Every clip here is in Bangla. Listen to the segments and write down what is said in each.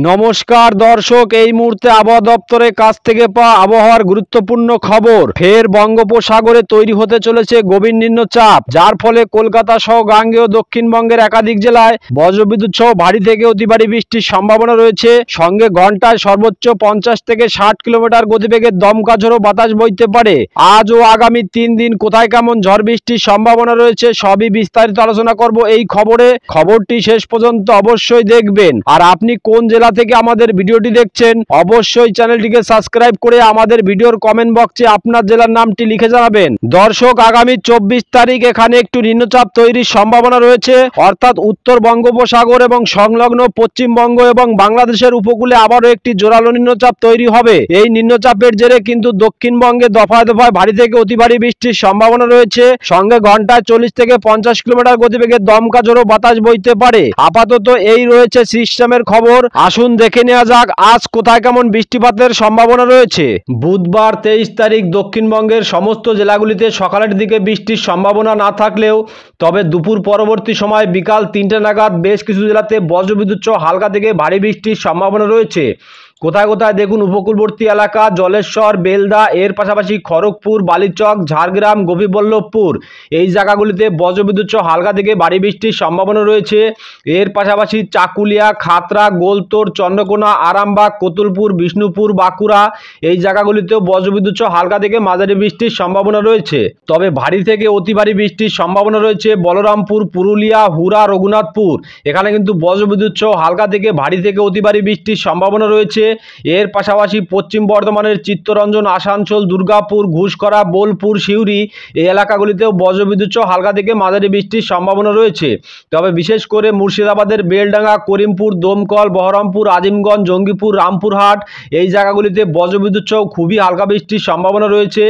নমস্কার দর্শক, এই মুহূর্তে আবহাওয়া দপ্তরের কাছ থেকে পাওয়া আবহাওয়ার গুরুত্বপূর্ণ খবর। ফের বঙ্গোপসাগরে তৈরি হতে চলেছে গভীর নিম্নচাপ, যার ফলে কলকাতা সহ গাঙ্গেয় দক্ষিণবঙ্গের একাধিক জেলায় বজ্রবিদ্যুৎ সহ ভারী থেকে অতি ভারী বৃষ্টির সম্ভাবনা রয়েছে। সঙ্গে ঘন্টায় সর্বোচ্চ 50 থেকে 60 কিলোমিটার গতিবেগে দমকা ঝোড়ো বাতাস বইতে পারে। আজ ও আগামী 3 দিন কোথায় কেমন ঝড় বৃষ্টির সম্ভাবনা রয়েছে সবই বিস্তারিত আলোচনা করব এই খবরে। খবরটি শেষ পর্যন্ত অবশ্যই দেখবেন। আর আপনি কোন জেলা থেকে আমাদের ভিডিওটি দেখছেন অবশ্যই চ্যানেলটিকে সাবস্ক্রাইব করে আমাদের ভিডিওর কমেন্ট বক্সে আপনার জেলার নামটি লিখে জানাবেন। দর্শক, আগামী 24 তারিখ এখানে একটু নিম্নচাপ তৈরির সম্ভাবনা রয়েছে, অর্থাৎ উত্তর বঙ্গোপসাগর এবং সংলগ্ন পশ্চিমবঙ্গ এবং বাংলাদেশের উপকূলে আবারও একটি জোরালো নিম্নচাপ তৈরি হবে। এই নিম্নচাপের জেরে কিন্তু দক্ষিণবঙ্গে দফায় দফায় ভারী থেকে অতি ভারী বৃষ্টির সম্ভাবনা রয়েছে। সঙ্গে ঘন্টায় 40 থেকে 50 কিলোমিটার গতিবেগে দমকা ঝোড়ো বাতাস বইতে পারে। আপাতত এই রয়েছে সিস্টেমের খবর। আসুন দেখে নেওয়া যাক আজ কোথায় কেমন বৃষ্টিপাতের সম্ভাবনা রয়েছে। বুধবার 23 তারিখ দক্ষিণবঙ্গের সমস্ত জেলাগুলিতে সকালের দিকে বৃষ্টির সম্ভাবনা না থাকলেও তবে দুপুর পরবর্তী সময় বিকাল 3টে নাগাদ বেশ কিছু জেলাতে বজ্রবিদ্যুৎ সহ হালকা থেকে ভারী বৃষ্টির সম্ভাবনা রয়েছে। কোথায় কোথায় দেখুন, উপকূলবর্তী এলাকা জলেশ্বর, বেলদা, এর পাশাপাশি খড়গপুর, বালিচক, ঝাড়গ্রাম, গোপীবল্লভপুর এই জায়গাগুলিতে বজ্রবিদ্যুৎ সহ হালকা থেকে ভারী বৃষ্টির সম্ভাবনা রয়েছে। এর পাশাপাশি চাকুলিয়া, খাতড়া, গোলতোড়, চন্দ্রকোনা, আরামবাগ, কতুলপুর, বিষ্ণুপুর, বাঁকুড়া এই জায়গাগুলিতেও বজ্রবিদ্যুৎ সহ হালকা থেকে মাঝারি বৃষ্টির সম্ভাবনা রয়েছে। তবে ভারী থেকে অতি ভারী বৃষ্টির সম্ভাবনা রয়েছে বলরামপুর, পুরুলিয়া, হুরা, রঘুনাথপুর। এখানে কিন্তু বজ্রবিদ্যুৎ সহ হালকা থেকে ভারী থেকে অতি ভারী বৃষ্টির সম্ভাবনা রয়েছে। এর পাশাপাশি পশ্চিম বর্ধমানের চিত্তরঞ্জন, আসানসোল, দুর্গাপুর, ঘুষকরা, বোলপুর, সিউড়ি এই এলাকাগুলিতেও বজ্রবিদ্যুৎ সহ হালকা থেকে মাঝারি বৃষ্টির সম্ভাবনা রয়েছে। তবে বিশেষ করে মুর্শিদাবাদের বেলডাঙ্গা, করিমপুর, দমকল, বহরমপুর, আজিমগঞ্জ, জঙ্গিপুর, রামপুরহাট এই জায়গাগুলিতে বজ্রবিদ্যুৎ সহ খুবই হালকা বৃষ্টির সম্ভাবনা রয়েছে।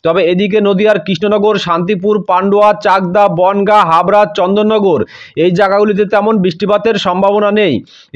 তবে এদিকে নদিয়ার কৃষ্ণনগর, শান্তিপুর, পান্ডুয়া, চাকদা, বনগাঁ, হাবড়া, চন্দননগর এই জায়গাগুলিতে তেমন বৃষ্টিপাতের সম্ভাবনা নেই।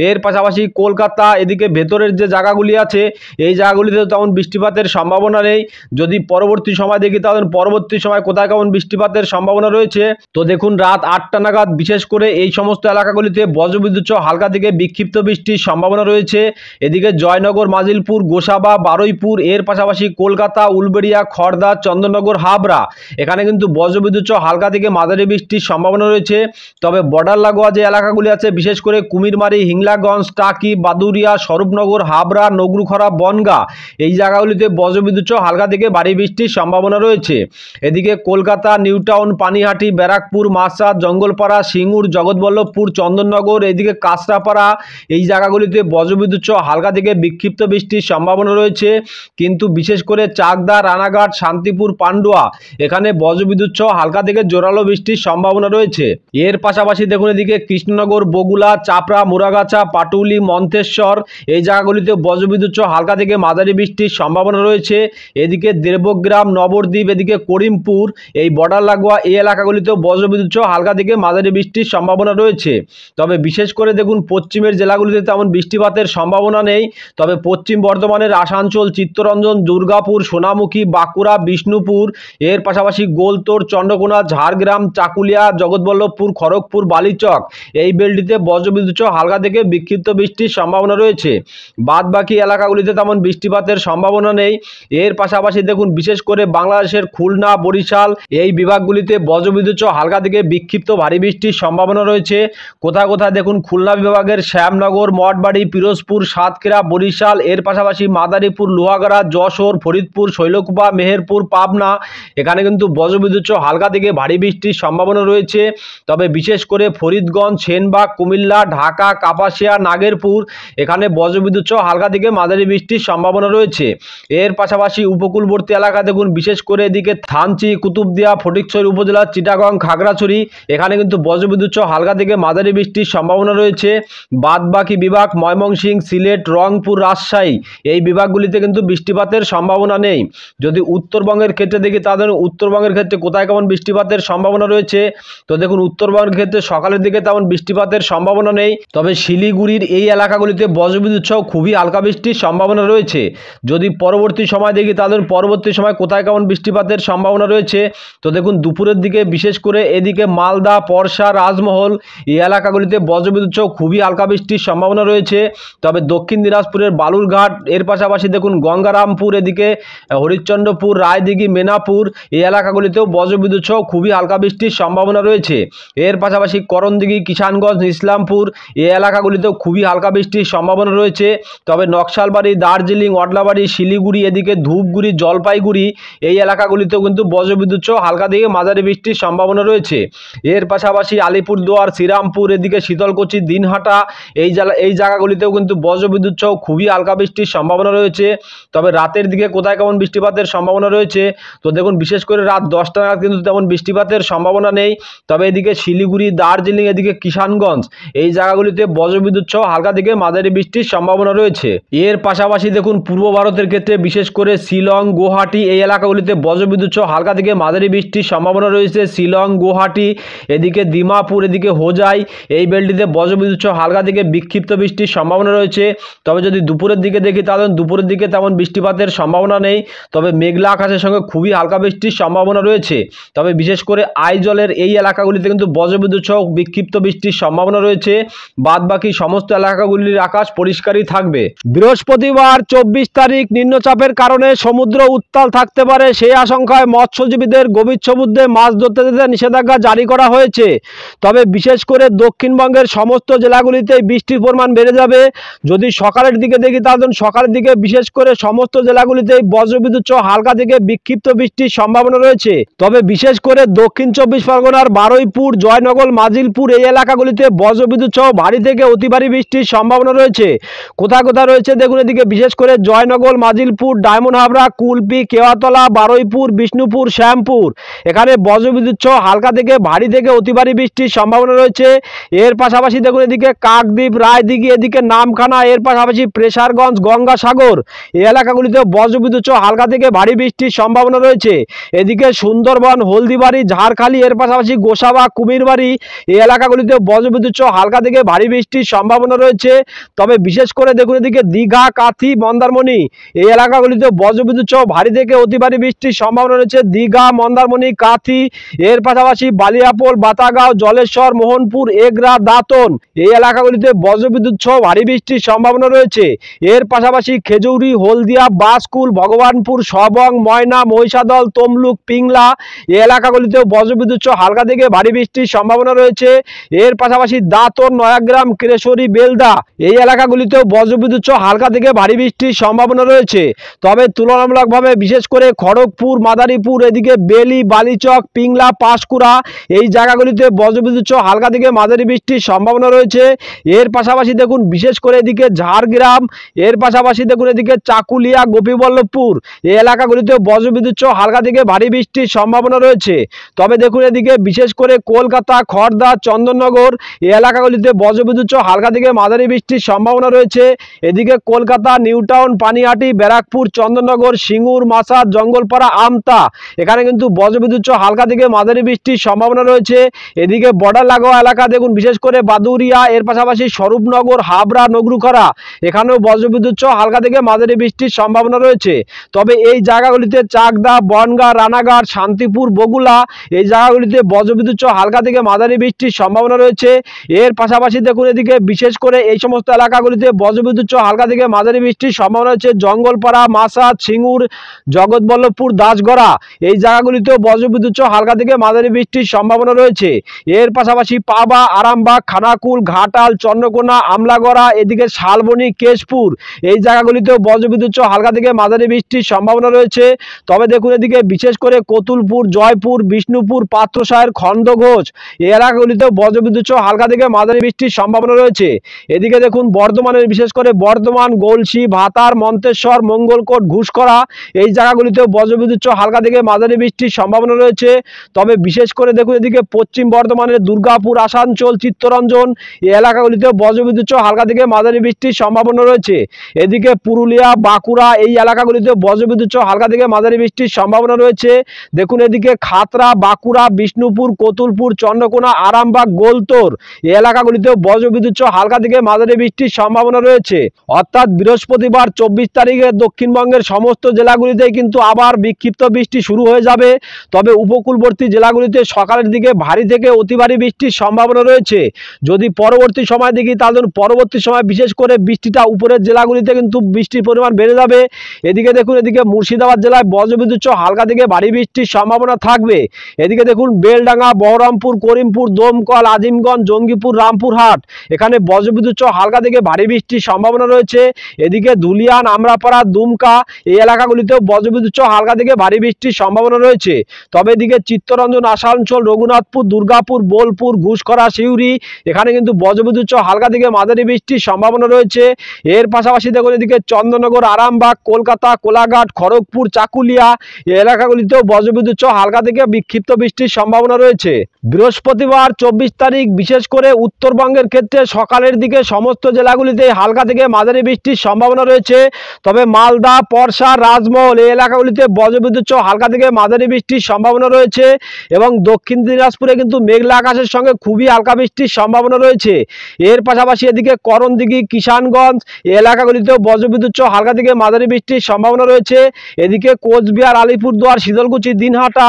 এর পাশাপাশি কলকাতা এদিকে ভেতরের যে জায়গাগুলি আছে এই জায়গাগুলিতে তেমন বৃষ্টিপাতের সম্ভাবনা নেই। যদি পরবর্তী সময় দেখি তাহলে পরবর্তী সময় কোথায় কেমন বৃষ্টিপাতের সম্ভাবনা রয়েছে, তো দেখুন রাত 8টা নাগাদ বিশেষ করে এই সমস্ত এলাকাগুলিতে বজ্রবিদ্যুৎ সহ হালকা থেকে বিক্ষিপ্ত বৃষ্টির সম্ভাবনা রয়েছে। এদিকে জয়নগর, মাজিলপুর, গোসাবা, বারুইপুর এর পাশাপাশি কলকাতা, উলবেড়িয়া, খড়দা, চন্দননগর, হাবড়া এখানে কিন্তু বজ্রবিদ্যুৎ সহ হালকা থেকে মাঝারি বৃষ্টির সম্ভাবনা রয়েছে। তবে বর্ডার লাগোয়া যে এলাকাগুলি আছে বিশেষ করে কুমিরমারি, হিংলাগঞ্জ, টাকি, বাদুরিয়া, স্বরূপনগর, হাবড়া, নগরুখরা, বনগাঁ এই জায়গাগুলিতে বজ্রবিদ্যুৎ সহ হালকা থেকে ভারী বৃষ্টির সম্ভাবনা রয়েছে। এদিকে কলকাতা, নিউটাউন, পানিহাটি, ব্যারাকপুর, মাসাদ, জঙ্গলপাড়া, সিঙ্গুর, জগৎবল্লভপুর, চন্দননগর এদিকে কাঁচরাপাড়া এই জায়গাগুলিতে বজ্রবিদ্যুৎ সহ হালকা থেকে বিক্ষিপ্ত বৃষ্টির সম্ভাবনা রয়েছে। কিন্তু বিশেষ করে চাকদা, রানাঘাট, শান্তিপুর, পান্ডুয়া এখানে বজ্রবিদ্যুৎ সহ হালকা থেকে জোরালো বৃষ্টির সম্ভাবনা রয়েছে। এর পাশাপাশি দেখুন এদিকে কৃষ্ণনগর, বগুলা, চাপড়া, মুরাগাছা, পাটুলি, মন্তেশ্বর এই জায়গাগুলিতে বজ্রবিদ্যুৎ সহ হালকা থেকে মাঝারি বৃষ্টির সম্ভাবনা রয়েছে। এদিকে দেবগ্রাম, নবদ্বীপ এদিকে করিমপুর এই বর্ডার লাগোয়া এই এলাকাগুলিতেও বজ্রবিদ্যুৎ সহ হালকা থেকে মাঝারি বৃষ্টির সম্ভাবনা রয়েছে। তবে বিশেষ করে দেখুন পশ্চিমের জেলাগুলিতে তেমন বৃষ্টিপাতের সম্ভাবনা নেই। তবে পশ্চিম বর্ধমানের আসানসোল, চিত্তরঞ্জন, দুর্গাপুর, সোনামুখী, বাঁকুড়া, বিষ্ণুপুর এর পাশাপাশি গোলতোড়, চন্দ্রকোনা, ঝাড়গ্রাম, চাকুলিয়া, জগৎবল্লভপুর, খড়গপুর, বালিচক এই বেলটিতে বজ্রবিদ্যুৎ সহ হালকা থেকে বিক্ষিপ্ত বৃষ্টির সম্ভাবনা রয়েছে। বাদ বাকি এলাকাগুলিতে তেমন বৃষ্টিপাতের সম্ভাবনা নেই। এর পাশাপাশি দেখুন বিশেষ করে বাংলাদেশের খুলনা, বরিশাল এই বিভাগগুলিতে বজ্রবিদ্যুৎ সহ হালকা থেকে বিক্ষিপ্ত ভারী বৃষ্টির সম্ভাবনা রয়েছে। কোথায় কোথায় দেখুন খুলনা বিভাগের শ্যামনগর, মঠবাড়ি, পিরোজপুর, সাতক্ষীরা, বরিশাল এর পাশাপাশি মাদারীপুর, লোহাগাড়া, যশোর, ফরিদপুর, শৈলকুপা, মেহেরপুর, পাবনা এখানে কিন্তু বজ্রবিদ্যুৎ সহ হালকা থেকে ভারী বৃষ্টির সম্ভাবনা রয়েছে। তবে বিশেষ করে ফরিদগঞ্জ, সেনবাগ, কুমিল্লা, ঢাকা, কাপাসিয়া, নাগেরপুর এখানে বজ্রবিদ্যুৎ সহ হালকা থেকে মাঝারি বৃষ্টির সম্ভাবনা রয়েছে। এর পাশাপাশি উপকূলবর্তী এলাকা দেখুন বিশেষ করে এদিকে থানচি, কুতুবদিয়া, ফটিকছড়ি উপজেলা, চিটাগং, খাগড়াছড়ি এখানে কিন্তু বজ্রবিদ্যুৎ সহ হালকা থেকে মাঝারি বৃষ্টির সম্ভাবনা রয়েছে। বাদ বাকি বিভাগ ময়মনসিংহ, সিলেট, রংপুর, রাজশাহী এই বিভাগগুলিতে কিন্তু বৃষ্টিপাতের সম্ভাবনা নেই। যদি উত্তরবঙ্গের ক্ষেত্রে দেখি তাহলে উত্তরবঙ্গের ক্ষেত্রে কোথায় কেমন বৃষ্টিপাতের সম্ভাবনা রয়েছে, তো দেখুন উত্তরবঙ্গের ক্ষেত্রে সকালের দিকে তেমন বৃষ্টিপাতের সম্ভাবনা নেই। তবে শিলিগুড়ির এই এলাকাগুলিতে বজ্রবিদ্যুৎ সহ খুবই হালকা বৃষ্টির সম্ভাবনা রয়েছে। যদি পরবর্তী সময় দেখি তাহলে পরবর্তী সময় কোথায় কেমন বৃষ্টিপাতের সম্ভাবনা রয়েছে, তো দেখুন দুপুরের দিকে বিশেষ করে এদিকে মালদা, পরশা, রাজমহল এই এলাকাগুলিতে বজ্রবিদ্যুৎ সহ খুবই হালকা বৃষ্টির সম্ভাবনা রয়েছে। তবে দক্ষিণ দিনাজপুরের বালুরঘাট, এর পাশাপাশি দেখুন গঙ্গারামপুর, এদিকে হরিশ্চন্দ্রপুর, রায়দিঘি, মেনাপুর এই এলাকাগুলিতেও বজ্রবিদ্যুৎ সহ খুবই হালকা বৃষ্টির সম্ভাবনা রয়েছে। এর পাশাপাশি করণদিঘি, কিষানগঞ্জ, ইসলামপুর এই এলাকাগুলিতেও খুবই হালকা বৃষ্টির সম্ভাবনা রয়েছে। তবে নকশালবাড়ি, দার্জিলিং, অডলাবাড়ি, শিলিগুড়ি, এদিকে ধূপগুড়ি, জলপাইগুড়ি এই এলাকাগুলিতেও কিন্তু বজ্রবিদ্যুৎ সহ হালকা থেকে মাঝারি বৃষ্টির সম্ভাবনা রয়েছে। এর পাশাপাশি আলিপুরদুয়ার, শ্রীরামপুর, এদিকে শীতলকুচি, দিনহাটা এই জায়গাগুলিতেও কিন্তু বজ্রবিদ্যুৎ সহ খুবই হালকা বৃষ্টির সম্ভাবনা রয়েছে। তবে রাতের দিকে কোথায় কেমন বৃষ্টিপাতের সম্ভাবনা রয়েছে, তো দেখুন বিশেষ করে রাত 10টা নাগাদ কিন্তু তেমন বৃষ্টিপাতের সম্ভাবনা নেই। তবে এদিকে শিলিগুড়ি, দার্জিলিং, এদিকে কিষানগঞ্জ এই জায়গাগুলিতে বজ্রবিদ্যুৎ সহ হালকা থেকে মাঝারি বৃষ্টির সম্ভাবনা রয়েছে। এর পাশাপাশি দেখুন পূর্ব ভারতের ক্ষেত্রে বিশেষ করে শিলং, গুয়াহাটি এই এলাকাগুলিতে বজ্রবিদ্যুৎ সহ হালকা থেকে মাঝারি বৃষ্টির সম্ভাবনা রয়েছে। শিলং, গুয়াহাটি, এদিকে দিমাপুর, এদিকে হোজাই এই বেল্টটিতে বজ্রবিদ্যুৎ সহ হালকা থেকে বিক্ষিপ্ত বৃষ্টির সম্ভাবনা রয়েছে। তবে যদি দুপুরের দিকে দেখি তাহলে দুপুরের দিকে তেমন বৃষ্টিপাতের সম্ভাবনা নেই। তবে মেঘলা আকাশের সঙ্গে খুবই হালকা বৃষ্টির সম্ভাবনা রয়েছে। তবে বিশেষ করে আইজলের এই এলাকাগুলিতে কিন্তু বজ্রবিদ্যুৎ সহ বিক্ষিপ্ত বৃষ্টির সম্ভাবনা রয়েছে। বাদ বাকি সমস্ত এলাকাগুলির আকাশ পরিষ্কারই থাকবে। বৃহস্পতিবার 24 তারিখ নিম্নচাপের কারণে সমুদ্র উত্তাল থাকতে পারে, সেই আশঙ্কায় মৎস্যজীবীদের গভীর সমুদ্রে মাছ ধরতে যেতে নিষেধাজ্ঞা জারি করা হয়েছে। তবে বিশেষ করে দক্ষিণবঙ্গের সমস্ত জেলাগুলিতেই বৃষ্টির পরিমাণ বেড়ে যাবে। যদি সকালের দিকে দেখি তাহলে সকালের দিকে বিশেষ করে সমস্ত জেলাগুলিতেই বজ্রবিদ্যুৎ সহ হালকা থেকে বিক্ষিপ্ত বৃষ্টির সম্ভাবনা রয়েছে। তবে বিশেষ করে দক্ষিণ 24 পরগনার বারুইপুর, জয়নগর, মাজিলপুর এই এলাকাগুলিতে বজ্রবিদ্যুৎ সহ ভারী থেকে অতি ভারী বৃষ্টির সম্ভাবনা রয়েছে। কোথায় কোথায় রয়েছে দেখুন, এদিকে বিশেষ করে জয়নগর, মাজিলপুর, ডায়মন্ড হাবড়া, কুলপি, কেওয়াতলা, বারুইপুর, বিষ্ণুপুর, শ্যামপুর এখানে বজ্রবিদ্যুৎ সহ হালকা থেকে ভারী থেকে অতি ভারী বৃষ্টির সম্ভাবনা রয়েছে। এর পাশাপাশি দেখুন এদিকে কাকদ্বীপ, রায়দিঘি, এদিকে নামখানা, এর পাশাপাশি প্রেসারগঞ্জ, গঙ্গাসাগর এই এলাকাগুলিতে বজ্রবিদ্যুৎ সহ হালকা থেকে ভারী বৃষ্টির সম্ভাবনা রয়েছে। এদিকে সুন্দরবন, হলদিবাড়ি, ঝাড়খালি, এর পাশাপাশি গোসাবা, কুমিরবাড়ি এই এলাকাগুলিতে বজ্রবিদ্যুৎ সহ হালকা থেকে ভারী বৃষ্টির সম্ভাবনা রয়েছে। তবে বিশেষ করে দেখুন এদিকে দীঘা, কাথি, মন্দারমণি এই এলাকাগুলিতে বজ্রবিদ্যুৎ সহ ভারী থেকে অতি ভারী বৃষ্টির সম্ভাবনা রয়েছে। দীঘা, মন্দারমণি, কাথি, এর পাশাপাশি বালিয়াপোল, বাতাগাঁও, জলেশ্বর, মোহনপুর, এগরা, দাঁতন এই এলাকাগুলিতে বজ্রবিদ্যুৎ সহ ভারী বৃষ্টির সম্ভাবনা রয়েছে। এর পাশাপাশি খেজুরি, হলদিয়া, বাসকুল, ভগবানপুর, সবং, ময়না, মহিষাদল, তমলুক, পিংলা এই এলাকাগুলিতেও বজ্রবিদ্যুৎ সহ হালকা থেকে ভারী বৃষ্টির সম্ভাবনা রয়েছে। এর পাশাপাশি দাঁতন, নয়াগ্রাম, কেশরী, বেলদা এই এলাকাগুলিতেও বজ্রবিদ্যুৎ সহ হালকা থেকে ভারী বৃষ্টির সম্ভাবনা রয়েছে। তবে তুলনামূলকভাবে বিশেষ করে খড়গপুর, মাদারীপুর, এদিকে বেলি, বালিচক, পিংলা, পাঁশকুড়া এই জায়গাগুলিতে বজ্রবিদ্যুৎ সহ হালকা থেকে মাঝারি বৃষ্টির সম্ভাবনা রয়েছে। এর পাশাপাশি দেখুন বিশেষ করে এদিকে ঝাড়গ্রাম, এর পাশাপাশি দেখুন এদিকে চাকুলিয়া, গোপীবল্লভপুর এই এলাকাগুলিতে বজ্রবিদ্যুৎ সহ হালকা থেকে ভারী বৃষ্টির সম্ভাবনা রয়েছে। তবে দেখুন এদিকে বিশেষ করে কলকাতা, খড়দা, চন্দননগর এই এলাকাগুলিতে বজ্রবিদ্যুৎ সহ হালকা থেকে মাঝারি বৃষ্টির সম্ভাবনা রয়েছে। এদিকে কলকাতা, নিউটাউন, পানিহাটি, ব্যারাকপুর, চন্দননগর, সিঙ্গুর, মাসাদ, জঙ্গলপাড়া, আমতা এখানে কিন্তু বজ্রবিদ্যুৎ সহ হালকা থেকে মাঝারি বৃষ্টির সম্ভাবনা রয়েছে। এদিকে বর্ডার লাগোয়া এলাকা দেখুন বিশেষ করে বাদুরিয়া, এর পাশাপাশি স্বরূপনগর, হাবড়া, নগরুখরা এখানেও বজ্রবিদ্যুৎ সহ হালকা থেকে মাঝারি বৃষ্টির সম্ভাবনা রয়েছে। তবে এই জায়গাগুলিতে চাকদা, বনগাঁ, রানাঘাট, শান্তিপুর, বগুলা এই জায়গাগুলিতে বজ্রবিদ্যুৎ সহ হালকা থেকে মাঝারি বৃষ্টির সম্ভাবনা রয়েছে। এর পাশাপাশি দেখুন এদিকে বিশেষ করে এই সমস্ত এলাকাগুলিতে বজ্রবিদ্যুৎ সহ হালকা থেকে মাঝারি বৃষ্টির সম্ভাবনা রয়েছে। জঙ্গলপাড়া, মাসাদ, সিঙ্গুর, জগৎবল্লভপুর, দাসগড়া এই জায়গাগুলিতেও বজ্রবিদ্যুৎ সহ হালকা থেকে মাঝারি বৃষ্টির সম্ভাবনা রয়েছে। এর পাশাপাশি পাবা, আরামবাগ, খানাকুল, ঘাটাল, চন্দ্রকোনা, আমলাগড়া, এদিকে শালবনী, কেশপুর এই জায়গাগুলিতেও বজ্রবিদ্যুৎ সহ হালকা থেকে মাঝারি বৃষ্টির সম্ভাবনা রয়েছে। তবে দেখুন এদিকে বিশেষ করে কতুলপুর, জয়পুর, বিষ্ণুপুর, পাত্রসায়ের, খণ্ডঘোষ এই এলাকাগুলিতেও বজ্রবিদ্যুৎ সহ হালকা থেকে মাঝারি বৃষ্টির সম্ভাবনা রয়েছে। এদিকে দেখুন বর্ধমানের বিশেষ করে বর্ধমান, গলসি, ভাতার, মন্তেশ্বর, মঙ্গলকোট, ঘুষকরা এই জায়গাগুলিতেও বজ্রবিদ্যুৎ সহ হালকা থেকে মাঝারি বৃষ্টির সম্ভাবনা রয়েছে। তবে বিশেষ করে দেখুন এদিকে পশ্চিম বর্ধমানের দুর্গাপুর, আসানসোল, চিত্তরঞ্জন এই এলাকাগুলিতেও বজ্রবিদ্যুৎ সহ হালকা থেকে মাঝারি বৃষ্টির সম্ভাবনা রয়েছে। এদিকে পুরুলিয়া, বাঁকুড়া এই এলাকাগুলিতে বজ্রবিদ্যুৎ সহ হালকা থেকে মাঝারি বৃষ্টির সম্ভাবনা রয়েছে। দেখুন এদিকে খাতড়া, বাঁকুড়া, বিষ্ণুপুর, কতুলপুর, চন্দ্রকোনা, আরামবাগ, গোলতোর এই এলাকাগুলিতেও বজ্রবিদ্যুৎ সহ হালকা থেকে মাঝারি বৃষ্টির সম্ভাবনা রয়েছে। অর্থাৎ বৃহস্পতিবার 24 তারিখে দক্ষিণবঙ্গের সমস্ত জেলাগুলিতেই কিন্তু আবার বিক্ষিপ্ত বৃষ্টি শুরু হয়ে যাবে। তবে উপকূলবর্তী জেলাগুলিতে সকালের দিকে ভারী থেকে অতি ভারী বৃষ্টির সম্ভাবনা রয়েছে। যদি পরবর্তী সময় দেখি তাহলে পরবর্তী সময় বিশেষ করে বৃষ্টিটা উপরের জেলাগুলিতে কিন্তু বৃষ্টির পরিমাণ বেড়ে যাবে। এদিকে দেখুন, এদিকে মুর্শিদাবাদ জেলায় বজ্রবিদ্যুৎ সহ হালকা থেকে ভারী বৃষ্টির সম্ভাবনা থাকবে। এদিকে দেখুন, বেলডাঙ্গা, বহরমপুর, করিমপুর, দমকল, আজিমগঞ্জ, জঙ্গিপুর, রামপুরহাট এখানে বজ্রবিদ্যুৎ সহ হালকা থেকে ভারী বৃষ্টির সম্ভাবনা রয়েছে। এদিকে ধুলিয়ান, আমরাপাড়া, দুমকা এই এলাকাগুলিতেও বজ্রবিদ্যুৎ সহ হালকা থেকে ভারী বৃষ্টির সম্ভাবনা রয়েছে। তবে এদিকে চিত্তরঞ্জন, আসানসোল, রঘুনাথপুর, দুর্গাপুর, বোলপুর, ঘুষখরা, সিউড়ি এখানে কিন্তু বজ্রবিদ্যুৎ সহ হালকা থেকে মাঝারি বৃষ্টির সম্ভাবনা রয়েছে। এর পাশাপাশি দেখুন, এদিকে চন্দননগর, আরামবাগ, কলকাতা, কোলাঘাট, খড়গপুর, চাকুলিয়া এই এলাকাগুলিতেও বজ্রবিদ্যুৎ সহ হালকা থেকে বিক্ষিপ্ত বৃষ্টির সম্ভাবনা রয়েছে। বৃহস্পতিবার 24 তারিখ বিশেষ করে উত্তরবঙ্গের ক্ষেত্রে সকালের দিকে সমস্ত জেলাগুলিতে হালকা থেকে মাঝারি বৃষ্টির সম্ভাবনা রয়েছে। তবে মালদা, পরশা, রাজমহল এই এলাকাগুলিতে বজ্রবিদ্যুৎ সহ হালকা থেকে মাঝারি বৃষ্টির সম্ভাবনা রয়েছে এবং দক্ষিণ দিনাজপুরে কিন্তু মেঘলা আকাশের সঙ্গে খুবই হালকা বৃষ্টির সম্ভাবনা রয়েছে। এর পাশাপাশি এদিকে করণদিঘি, কিষানগঞ্জ এই এলাকাগুলিতেও বজ্রবিদ্যুৎ সহ হালকা থেকে মাঝারি বৃষ্টির সম্ভাবনা রয়েছে। এদিকে কোচবিহার, আলিপুরদুয়ার, শীতলকুচি, দিনহাটা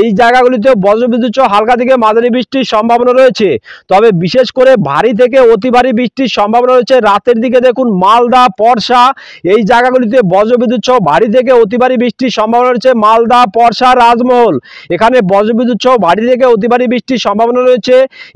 এই জায়গাগুলিতেও বজ্রবিদ্যুৎ সহ হালকা থেকে মাঝারি বৃষ্টির সম্ভাবনা রয়েছে। তবে বিশেষ করে ভারী থেকে অতি ভারী বৃষ্টির সম্ভাবনা রয়েছে রাতের দিকে। দেখুন, মালদা, পরশা এই জায়গাগুলিতে বজ্রবিদ্যুৎ সহ ভারী থেকে অতি ভারী বৃষ্টির সম্ভাবনা রয়েছে। মালদা, পরশা, রাজমহল এখানে বজ্রবিদ্যুৎ সহ ভারী থেকে অতি ভারী বৃষ্টির সম্ভাবনা রয়েছে।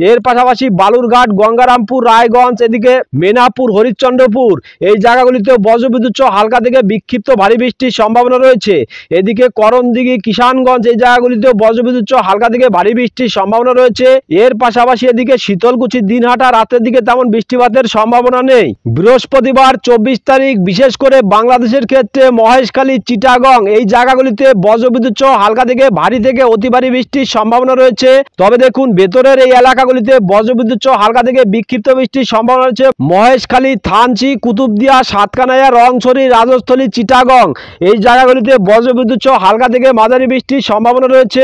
এর পাশাপাশি বালুরঘাট, গঙ্গারামপুর, রায়গঞ্জ এদিকে মেনাপুর, হরিশ্চন্দ্রপুর এই জায়গাগুলিতেও বজ্রবিদ্যুৎ সহ হালকা থেকে বিক্ষিপ্ত ভারী বৃষ্টির সম্ভাবনা রয়েছে। এদিকে করণদিঘি, কিষানগঞ্জ এই জায়গাগুলিতেও বজ্রবিদ্যুৎ সহ হালকা থেকে ভারী বৃষ্টির সম্ভাবনা রয়েছে। এর পাশাপাশি এদিকে শীতলকুচি, দিনহাটা রাতের দিকে তেমন বৃষ্টিপাতের সম্ভাবনা নেই। বৃহস্পতিবার 24 তারিখ বিশেষ করে বাংলাদেশের ক্ষেত্রে মহেশখালী, চিটাগং এই জায়গাগুলিতে বজ্রবিদ্যুৎ সহ হালকা থেকে ভারী থেকে অতি ভারী বৃষ্টির সম্ভাবনা রয়েছে। তবে দেখুন, ভেতরের এই এলাকাগুলিতে বজ্রবিদ্যুৎ সহ হালকা থেকে বিক্ষিপ্ত বৃষ্টির সম্ভাবনা রয়েছে। মহেশখালী, থানচি, কুতুবদিয়া, সাতকানাইয়া, রংছড়ি, রাজস্থলী, চিটাগং এই জায়গাগুলিতে বজ্রবিদ্যুৎ সহ হালকা থেকে মাঝারি বৃষ্টির সম্ভাবনা রয়েছে।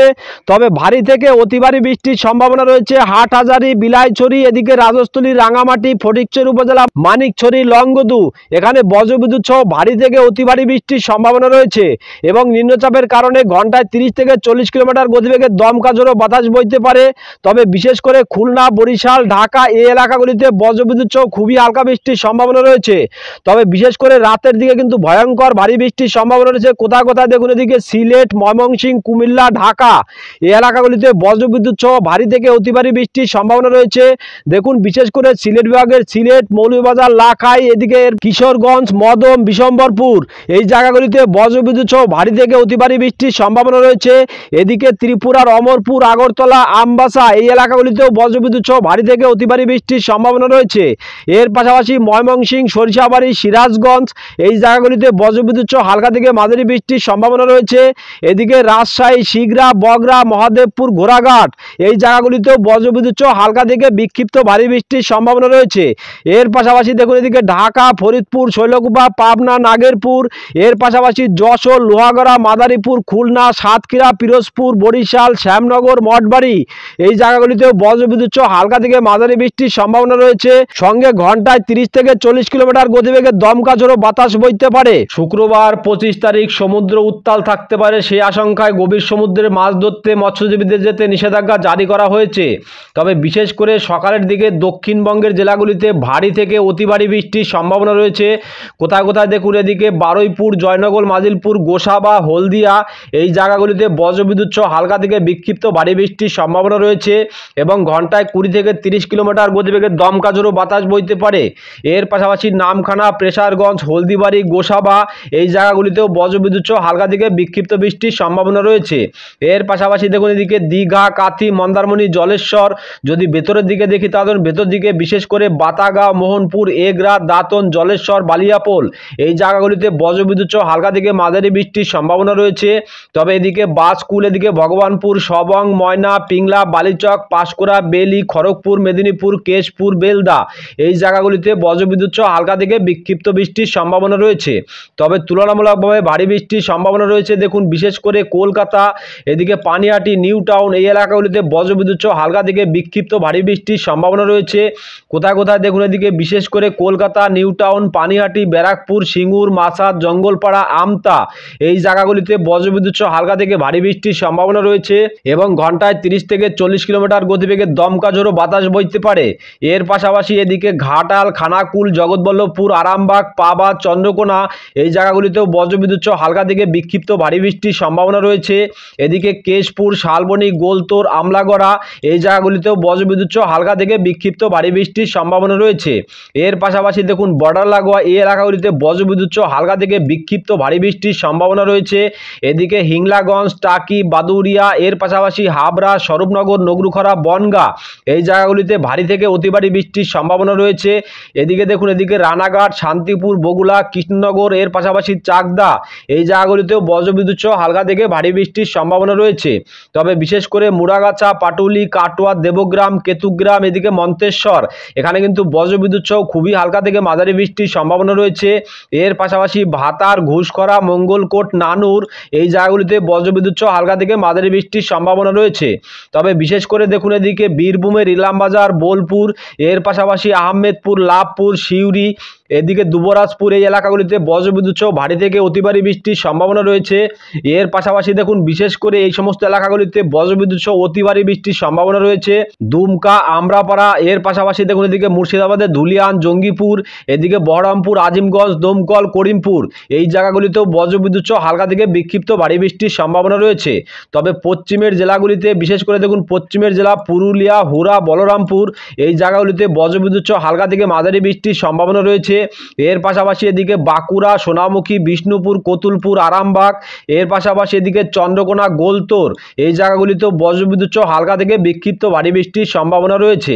তবে ভারী থেকে অতি ভারী বৃষ্টির সম্ভাবনা রয়েছে হাটহাজারী, বিলাইছড়ি এদিকে রাজস্থলী, রাঙামাটি, ফটিকছড়ি উপজেলা, মানিকছড়ি, লংগদু এখানে বজ্রবিদ্যুৎ সহ ভারী থেকে অতি ভারী বৃষ্টির সম্ভাবনা রয়েছে এবং নিম্নচাপের কারণে ঘন্টায় 30 থেকে 40 কিলোমিটার গতিবেগে দমকা ঝোড়ো বাতাস বইতে পারে। তবে বিশেষ করে খুলনা, বরিশাল, ঢাকা এই এলাকাগুলিতে বজ্রবিদ্যুৎ সহ খুবই হালকা বৃষ্টির সম্ভাবনা রয়েছে। তবে বিশেষ করে রাতের দিকে কিন্তু ভয়ঙ্কর ভারী বৃষ্টির সম্ভাবনা রয়েছে। কোথায় কোথায় দেখুন, এদিকে সিলেট, ময়মনসিংহ, কুমিল্লা, ঢাকা এই এলাকাগুলিতে বজ্রবিদ্যুৎ সহ ভারী থেকে অতি ভারী বৃষ্টির সম্ভাবনা রয়েছে। দেখুন, বিশেষ করে সিলেট বিভাগের সিলেট, মৌলভীবাজার, লাখাই এদিকে কিশোরগঞ্জ, মদন, বিশম্বরপুর এই জায়গাগুলিতে বজ্রবিদ্যুৎ সহ ভারী থেকে অতি ভারী বৃষ্টির সম্ভাবনা রয়েছে। এদিকে ত্রিপুরার অমরপুর, আগরতলা, আমবাসা এই এলাকাগুলিতেও বজ্রবিদ্যুৎ সহ ভারী থেকে অতি ভারী বৃষ্টির সম্ভাবনা রয়েছে। এর পাশাপাশি ময়মনসিংহ, সরিষাবাড়ি, সিরাজগঞ্জ এই জায়গাগুলিতে বজ্রবিদ্যুৎ সহ হালকা থেকে মাঝারি বৃষ্টির সম্ভাবনা রয়েছে। এদিকে রাজশাহী, শিগরা, বগরা, মহাদেবপুর, ঘোড়াঘাট এই জায়গাগুলিতেও বজ্রবিদ্যুৎ সহ হালকা থেকে বিক্ষিপ্ত ভারী বৃষ্টির সম্ভাবনা রয়েছে। এর পাশাপাশি দেখুন, এদিকে ঢাকা, ফরিদপুর, শৈলকুপা, পাবনা, নাগেরপুর এর পাশাপাশি যশোর, লোহাগড়া, মাদারীপুর, খুলনা, সাতক্ষীরা, পিরোজপুর, বরিশাল, শ্যামনগর, মঠবাড়ি এই জায়গাগুলিতেও বজ্রবিদ্যুৎ সহ হালকা থেকে মাঝারি বৃষ্টির সম্ভাবনা রয়েছে। সঙ্গে ঘন্টায় 30 থেকে 40 কিলোমিটার গতিবেগে দমকা ঝোড়ো বাতাস বইতে পারে। শুক্রবার 25 তারিখ সমুদ্র উত্তাল থাকতে পারে, সেই আশঙ্কায় গভীর সমুদ্রে মাছ ধরতে মৎস্যজীবীদের যেতে নিষেধাজ্ঞা জারি করা হয়েছে। তবে বিশেষ করে সকালের দিকে দক্ষিণবঙ্গের জেলাগুলিতে ভারী থেকে অতি ভারী বৃষ্টির সম্ভাবনা রয়েছে। কোথায় কোথায় দেখুন, এদিকে বারুইপুর, জয়নগর, মাজিলপুর, গোসাবা, হলদিয়া এই জায়গাগুলিতে বজ্রবিদ্যুৎ সহ হালকা থেকে বিক্ষিপ্ত ভারী বৃষ্টির সম্ভাবনা রয়েছে এবং ঘন্টায় 20 থেকে 30 কিলোমিটার গতিবেগে দমকা ঝোড়ো বাতাস বইতে পারে। এর পাশাপাশি নামখানা, প্রেসারগঞ্জ, হলদিবাড়ি, গোসাবা এই জায়গাগুলিতেও বজ্রবিদ্যুৎ সহ হালকা থেকে বিক্ষিপ্ত বৃষ্টির সম্ভাবনা রয়েছে। এর পাশাপাশি দেখুন, এদিকে দীঘা, কাথি, মন্দারমণি, জলেশ্বর যদি ভেতরের দিকে দেখি তাহলে ভেতর দিকে বিশেষ করে বাতাগাঁও, মোহনপুর, এগরা, দাঁতন, জলেশ্বর, বালিয়াপোল এই জায়গাগুলিতে বজ্রবিদ্যুৎ সহ হালকা থেকে মাঝারি বৃষ্টির সম্ভাবনা রয়েছে। তবে এদিকে বাসকুল, এদিকে ভগবানপুর, সবং, ময়না, পিংলা, বালিচক, পাঁশকুড়া, বেলি, খড়গপুর, মেদিনীপুর, কেশপুর, বেলদা এই জায়গাগুলিতে বজ্রবিদ্যুৎ সহ হালকা থেকে বিক্ষিপ্ত বৃষ্টির সম্ভাবনা রয়েছে। তবে তুলনামূলকভাবে ভারী বৃষ্টির সম্ভাবনা রয়েছে দেখুন বিশেষ করে কলকাতা, এদিকে পানিহাটি, নিউ টাউন এই এলাকাগুলিতে বজ্রবিদ্যুৎ সহ হালকা থেকে বিক্ষিপ্ত ভারী বৃষ্টির সম্ভাবনা রয়েছে। কোথায় কোথায় দেখুন, এদিকে বিশেষ করে কলকাতা, কলকাতা, নিউ টাউন, পানিহাটি, ব্যারাকপুর, সিঙ্গুর, মাসাদ, জঙ্গলপাড়া, আমতা এই জায়গাগুলিতে বজ্রবিদ্যুৎ সহ হালকা থেকে ভারী বৃষ্টির সম্ভাবনা রয়েছে এবং ঘন্টায় 30 থেকে 40 কিলোমিটার গতিবেগে দমকা ঝোড়ো বাতাস বইতে পারে। এর পাশাপাশি এদিকে ঘাটাল, খানাকুল, জগৎবল্লভপুর, আরামবাগ, পাবা, চন্দ্রকোনা এই জায়গাগুলিতেও বজ্রবিদ্যুৎ সহ হালকা থেকে বিক্ষিপ্ত ভারী বৃষ্টির সম্ভাবনা রয়েছে। এদিকে কেশপুর, শালবনী, গোলতোর, আমলাগড়া এই জায়গাগুলিতেও বজ্রবিদ্যুৎ সহ হালকা থেকে বিক্ষিপ্ত ভারী বৃষ্টির সম্ভাবনা রয়েছে। এর পাশাপাশি দেখুন বর্ডার লাগোয়া এই এলাকাগুলিতে বজ্রবিদ্যুৎ সহ হালকা থেকে বিক্ষিপ্ত ভারী বৃষ্টির সম্ভাবনা রয়েছে। এদিকে হিংলাগঞ্জ, টাকি, বাদুরিয়া এর পাশাপাশি হাবড়া, স্বরূপনগর, নগরুখরা, বনগা এই জায়গাগুলিতে ভারী থেকে অতি ভারী বৃষ্টির সম্ভাবনা রয়েছে। এদিকে দেখুন এদিকে রানাঘাট, শান্তিপুর, বগুলা, কৃষ্ণনগর এর পাশাপাশি চাকদা এই জায়গাগুলিতেও বজ্রবিদ্যুৎ সহ হালকা থেকে ভারী বৃষ্টির সম্ভাবনা রয়েছে। তবে বিশেষ করে মুড়াগাছা, পাটুলি, কাটোয়া, দেবগ্রাম, কেতুগ্রাম এদিকে মন্তেশ্বর এখানে কিন্তু বজ্রবিদ্যুৎ সহ খুবই হালকা থেকে মাঝারি বৃষ্টির সম্ভাবনা রয়েছে। এর পাশাপাশি ভাতার, ঘুষখরা, মঙ্গলকোট, নানুর এই জায়গাগুলিতে বজ্রবিদ্যুৎ সহ হালকা থেকে মাঝারি বৃষ্টির সম্ভাবনা রয়েছে। তবে বিশেষ করে দেখুন এদিকে বীরভূমের ইলামবাজার, বোলপুর এর পাশাপাশি আহমেদপুর, লাভপুর, সিউড়ি এদিকে দুবরাজপুর এই এলাকাগুলিতে বজ্রবিদ্যুৎ সহ ভারী থেকে অতি ভারী বৃষ্টির সম্ভাবনা রয়েছে। এর পাশাপাশি দেখুন বিশেষ করে এই সমস্ত এলাকাগুলিতে বজ্রবিদ্যুৎ সহ অতি ভারী বৃষ্টির সম্ভাবনা রয়েছে। দুমকা, আমরাপাড়া এর পাশাপাশি দেখুন এদিকে মুর্শিদাবাদের ধুলিয়ান, জঙ্গিপুর এদিকে বহরমপুর, আজিমগঞ্জ, দমকল, করিমপুর এই জায়গাগুলিতেও বজ্রবিদ্যুৎ সহ হালকা থেকে বিক্ষিপ্ত ভারী বৃষ্টির সম্ভাবনা রয়েছে। তবে পশ্চিমের জেলাগুলিতে বিশেষ করে দেখুন পশ্চিমের জেলা পুরুলিয়া, হুরা, বলরামপুর এই জায়গাগুলিতে বজ্রবিদ্যুৎ সহ হালকা থেকে মাঝারি বৃষ্টির সম্ভাবনা রয়েছে। এর পাশাপাশি এদিকে বাঁকুড়া, সোনামুখী, বিষ্ণুপুর, কতুলপুর, আরামবাগ এর পাশাপাশি এদিকে চন্দ্রকোনা, গোলতোর এই জায়গাগুলিতেও বজ্রবিদ্যুৎ সহ হালকা থেকে বিক্ষিপ্ত ভারী বৃষ্টির সম্ভাবনা রয়েছে।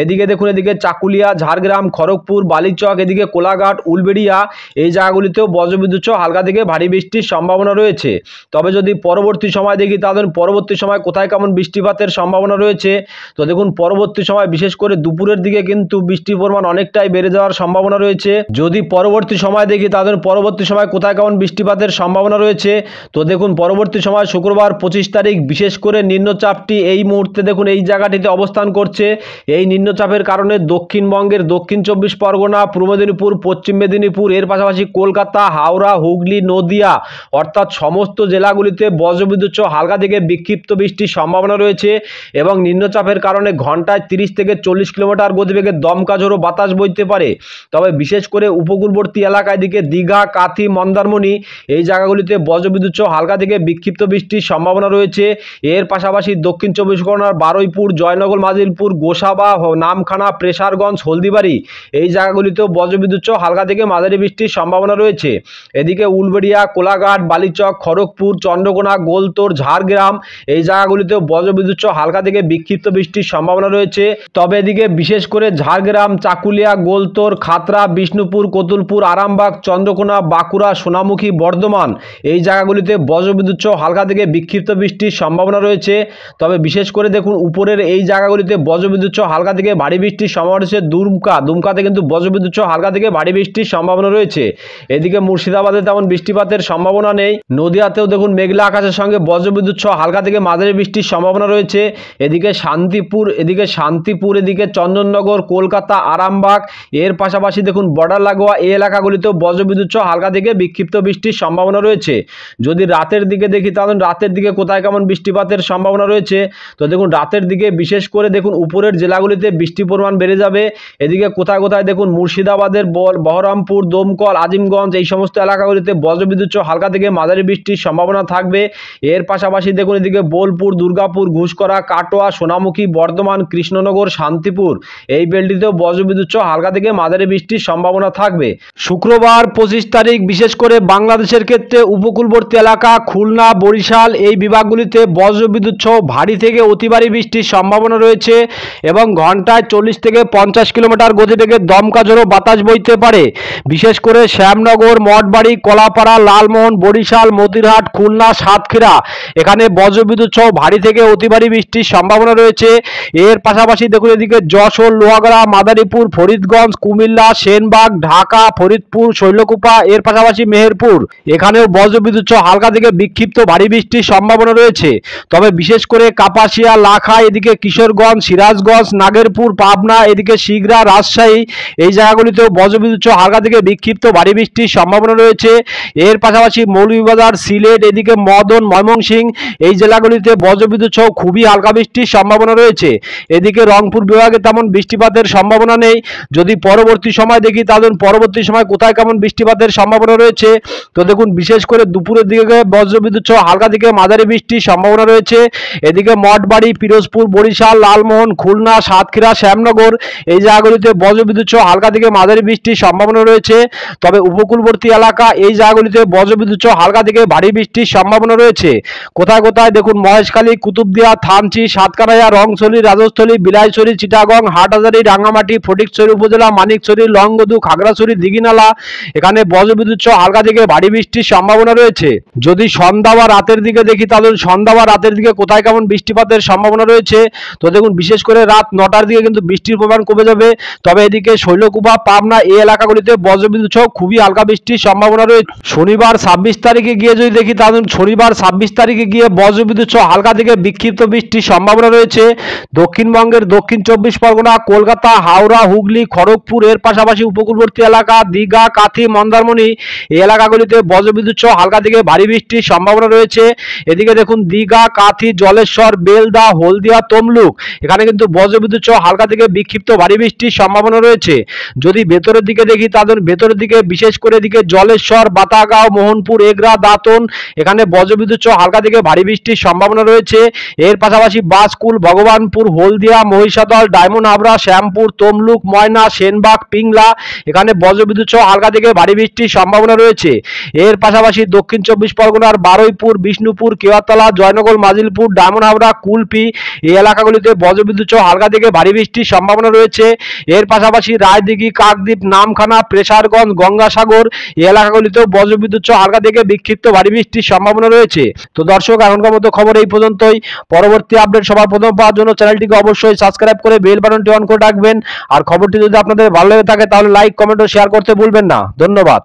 এদিকে দেখুন এদিকে চাকুলিয়া, ঝাড়গ্রাম, খড়গপুর, বালিচক এদিকে কোলাঘাট, উলবেড়িয়া এই জায়গাগুলিতেও বজ্রবিদ্যুৎ সহ হালকা থেকে ভারী বৃষ্টির সম্ভাবনা রয়েছে। তবে যদি পরবর্তী সময় দেখি তাহলে পরবর্তী সময় কোথায় কেমন বৃষ্টিপাতের সম্ভাবনা রয়েছে, তো দেখুন পরবর্তী সময় বিশেষ করে দুপুরের দিকে কিন্তু বৃষ্টির পরিমাণ অনেকটাই বেড়ে যাওয়ার সম্ভাবনা রয়েছে। যদি পরবর্তী সময় দেখি তাহলে পরবর্তী সময় কোথায় কেমন বৃষ্টিপাতের সম্ভাবনা রয়েছে, তো দেখুন পরবর্তী সময় শুক্রবার 25 তারিখ বিশেষ করে নিম্নচাপটি এই মুহূর্তে দেখুন এই জায়গাটিতে অবস্থান করছে। এই নিম্নচাপের কারণে দক্ষিণবঙ্গের দক্ষিণ 24 পরগনা, পূর্ব মেদিনীপুর, পশ্চিম মেদিনীপুর এর পাশাপাশি কলকাতা, হাওড়া, হুগলি, নদিয়া অর্থাৎ সমস্ত জেলাগুলিতে বজ্রবিদ্যুৎ সহ হালকা থেকে বিক্ষিপ্ত বৃষ্টির সম্ভাবনা রয়েছে এবং নিম্নচাপের কারণে ঘন্টায় 30 থেকে 40 কিলোমিটার গতিবেগে দমকা ঝোড়ো বাতাস বইতে পারে। তবে বিশেষ করে উপকূলবর্তী এলাকায় দিকে দীঘা, কাথি, মন্দারমণি এই জায়গাগুলিতে বজ্রবিদ্যুৎ সহ হালকা থেকে বিক্ষিপ্ত বৃষ্টির সম্ভাবনা রয়েছে। এর পাশাপাশি দক্ষিণ 24 পরগনার বারুইপুর, জয়নগর, মাজিলপুর, গোসাবা, নামখানা, প্রেসারগঞ্জ, হলদিবাড়ি এই জায়গাগুলিতেও বজ্রবিদ্যুৎ সহ হালকা থেকে মাঝারি বৃষ্টির সম্ভাবনা রয়েছে। এদিকে উলবেড়িয়া, কোলাঘাট, বালিচক, খড়গপুর, চন্দ্রকোনা, গোলতোর, ঝাড়গ্রাম এই জায়গাগুলিতেও বজ্রবিদ্যুৎ সহ হালকা থেকে বিক্ষিপ্ত বৃষ্টির সম্ভাবনা রয়েছে। তবে এদিকে বিশেষ করে ঝাড়গ্রাম, চাকুলিয়া, গোলতোর, খাতড়া, বিষ্ণুপুর, কতুলপুর, আরামবাগ, চন্দ্রকোনা, বাঁকুড়া, সোনামুখী, বর্ধমান এই জায়গাগুলিতে বজ্রবিদ্যুৎ সহ হালকা থেকে বিক্ষিপ্ত বৃষ্টির সম্ভাবনা রয়েছে। তবে বিশেষ করে দেখুন উপরের এই জায়গাগুলিতে বজ্রবিদ্যুৎ সহ হালকা থেকে ভারী বৃষ্টির সম্ভাবনা রয়েছে। দুমকাতে কিন্তু বজ্রবিদ্যুৎ সহ হালকা থেকে ভারী বৃষ্টির সম্ভাবনা রয়েছে। এদিকে মুর্শিদাবাদে তেমন বৃষ্টিপাতের সম্ভাবনা নেই। নদিয়াতেও দেখুন মেঘলা আকাশের সঙ্গে বজ্রবিদ্যুৎ সহ হালকা থেকে মাঝারি বৃষ্টির সম্ভাবনা রয়েছে। এদিকে শান্তিপুর এদিকে চন্দননগর, কলকাতা, আরামবাগ এর পাশাপাশি দেখুন বর্ডার লাগোয়া এই এলাকাগুলিতেও বজ্রবিদ্যুৎ সহ হালকা থেকে বিক্ষিপ্ত বৃষ্টির সম্ভাবনা রয়েছে। যদি রাতের দিকে দেখি তাহলে রাতের দিকে কোথায় কেমন বৃষ্টিপাতের সম্ভাবনা রয়েছে, তো দেখুন রাতের দিকে বিশেষ করে দেখুন উপরের জেলাগুলিতে বৃষ্টির পরিমাণ বেড়ে যাবে। এদিকে কোথায় কোথায় দেখুন মুর্শিদাবাদের বহরমপুর, দমকল, আজিমগঞ্জ এই সমস্ত এলাকাগুলিতে বজ্রবিদ্যুৎ সহ হালকা থেকে মাঝারি বৃষ্টির সম্ভাবনা থাকবে। এর পাশাপাশি দেখুন এদিকে বোলপুর, দুর্গাপুর, ঘুষকরা, কাটোয়া, সোনামুখী, বর্ধমান, কৃষ্ণনগর, শান্তিপুর এই বেলটিতেও বজ্রবিদ্যুৎ সহ হালকা থেকে মাঝারি বৃষ্টির সম্ভাবনা থাকবে। শুক্রবার 25 তারিখ বিশেষ করে বাংলাদেশের ক্ষেত্রে উপকূলবর্তী এলাকা খুলনা, বরিশাল এই বিভাগগুলিতে বজ্রবিদ্যুৎ সহ ভারী থেকে অতি ভারী বৃষ্টির সম্ভাবনা রয়েছে এবং ঘন্টায় 40 থেকে 50 কিলোমিটার গতিবেগে দমকা ঝোড়ো বাতাস বইতে পারে। বিশেষ করে শ্যামনগর, মঠবাড়ি, কলাপাড়া, লালমোহন, বরিশাল, মতিরহাট, খুলনা, সাতক্ষীরা এখানে বজ্রবিদ্যুৎ সহ ভারী থেকে অতি ভারী বৃষ্টির সম্ভাবনা রয়েছে। এর পাশাপাশি দেখুন এদিকে যশোর, লোহাগড়া, মাদারীপুর, ফরিদগঞ্জ, কুমিল্লা, সেন সেনবাগ, ঢাকা, ফরিদপুর, শৈলকুপা এর পাশাপাশি মেহেরপুর এখানেও বজ্রবিদ্যুৎ সহ হালকা থেকে বিক্ষিপ্ত ভারী বৃষ্টির সম্ভাবনা রয়েছে। তবে বিশেষ করে কাপাসিয়া, লাখা, এদিকে কিশোরগঞ্জ, সিরাজগঞ্জ, নাগেরপুর, পাবনা, এদিকে শিগরা, রাজশাহী এই জায়গাগুলিতেও বজ্রবিদ্যুৎ সহ হালকা থেকে বিক্ষিপ্ত ভারী বৃষ্টির সম্ভাবনা রয়েছে। এর পাশাপাশি মৌলভীবাজার, সিলেট, এদিকে মদন, ময়মনসিংহ এই জেলাগুলিতে বজ্রবিদ্যুৎ সহ খুবই হালকা বৃষ্টির সম্ভাবনা রয়েছে। এদিকে রংপুর বিভাগে তেমন বৃষ্টিপাতের সম্ভাবনা নেই। যদি পরবর্তী সময় দেখি তাহলে পরবর্তী সময় কোথায় কেমন বৃষ্টিপাতের সম্ভাবনা রয়েছে, তো দেখুন বিশেষ করে দুপুরের দিকে বজ্রবিদ্যুৎ সহ হালকা থেকে মাঝারি বৃষ্টির সম্ভাবনা রয়েছে। এদিকে মঠবাড়ি, পিরোজপুর, বরিশাল, লালমোহন, খুলনা, সাতক্ষীরা, শ্যামনগর এই জায়গাগুলিতে বজ্রবিদ্যুৎ সহ হালকা থেকে মাঝারি বৃষ্টির সম্ভাবনা রয়েছে। তবে উপকূলবর্তী এলাকা এই জায়গাগুলিতে বজ্রবিদ্যুৎ সহ হালকা থেকে ভারী বৃষ্টির সম্ভাবনা রয়েছে। কোথায় কোথায় দেখুন মহেশখালী, কুতুবদিয়া, থানচি, সাতকানাইয়া, রংছড়ি, রাজস্থলী, বিলাইছড়ি, চিটাগং, হাটহাজারী, রাঙ্গামাটি, ফটিকছড়ি উপজেলা, মানিকছড়ি, লংগদু, খাগড়াছড়ি, দিঘিনালা এখানে বজ্রবিদ্যুৎ সহ হালকা থেকে ভারী বৃষ্টির সম্ভাবনা রয়েছে। যদি সন্ধ্যা বা রাতের দিকে দেখি তাহলে সন্ধ্যা বা রাতের দিকে কোথায় কেমন বৃষ্টিপাতের সম্ভাবনা রয়েছে, তো দেখুন বিশেষ করে রাত 9টার দিকে কিন্তু বৃষ্টির পরিমাণ কমে যাবে। তবে এদিকে শৈলকুপা, পাবনা এই এলাকাগুলিতে বজ্রবিদ্যুৎ সহ খুবই হালকা বৃষ্টির সম্ভাবনা রয়েছে। শনিবার 26 তারিখে গিয়ে যদি দেখি তাহলে শনিবার 26 তারিখে গিয়ে বজ্রবিদ্যুৎ সহ হালকা থেকে বিক্ষিপ্ত বৃষ্টির সম্ভাবনা রয়েছে। দক্ষিণবঙ্গের দক্ষিণ 24 পরগনা, কলকাতা, হাওড়া, হুগলি, খড়গপুর এর পাশাপাশি উপকূলবর্তী এলাকা, দীঘা, কাথি, মন্দারমণি এই এলাকাগুলিতে বজ্রবিদ্যুৎ সহ হালকা থেকে ভারী বৃষ্টির সম্ভাবনা রয়েছে। এদিকে দেখুন দীঘা, কাথি, জলেশ্বর, বেলদা, হলদিয়া, তমলুক এখানে কিন্তু বজ্রবিদ্যুৎ সহ হালকা থেকে বিক্ষিপ্ত ভারী বৃষ্টির সম্ভাবনা রয়েছে। যদি ভেতরের দিকে দেখি তাহলে ভেতরের দিকে বিশেষ করে এদিকে জলেশ্বর, বাতাগাঁও, মোহনপুর, এগরা, দাঁতন এখানে বজ্রবিদ্যুৎ সহ হালকা থেকে ভারী বৃষ্টির সম্ভাবনা রয়েছে। এর পাশাপাশি বাসকুল, ভগবানপুর, হলদিয়া, মহিষাদল, ডায়মন্ড হাবড়া, শ্যামপুর, তমলুক, ময়না, সেনবাগ, পিংলা এখানে বজ্রবিদ্যুৎ সহ হালকা থেকে ভারী বৃষ্টির সম্ভাবনা রয়েছে। এর পাশাপাশি দক্ষিণ 24 পরগনার বারুইপুর, বিষ্ণুপুর, কেওয়াতলা, জয়নগর, মাজিলপুর, ডায়মন্ড হাবড়া, কুলপি এই এলাকাগুলিতে বজ্রবিদ্যুৎ সহ হালকা থেকে ভারী বৃষ্টির সম্ভাবনা রয়েছে। এর পাশাপাশি রায়দিঘি, কাকদ্বীপ, নামখানা, প্রেসারগঞ্জ, গঙ্গাসাগর এই এলাকাগুলিতেও বজ্রবিদ্যুৎ সহ হালকা থেকে বিক্ষিপ্ত ভারী বৃষ্টির সম্ভাবনা রয়েছে। তো দর্শক এখনকার মতো খবর এই পর্যন্তই। পরবর্তী আপডেট সবার প্রথম পাওয়ার জন্য চ্যানেলটিকে অবশ্যই সাবস্ক্রাইব করে বেল বাটনটি অন করে রাখবেন। আর খবরটি যদি আপনাদের ভালো লেগে থাকে তাহলে লাইক, কমেন্ট ও শেয়ার করতে ভুলবেন না। ধন্যবাদ।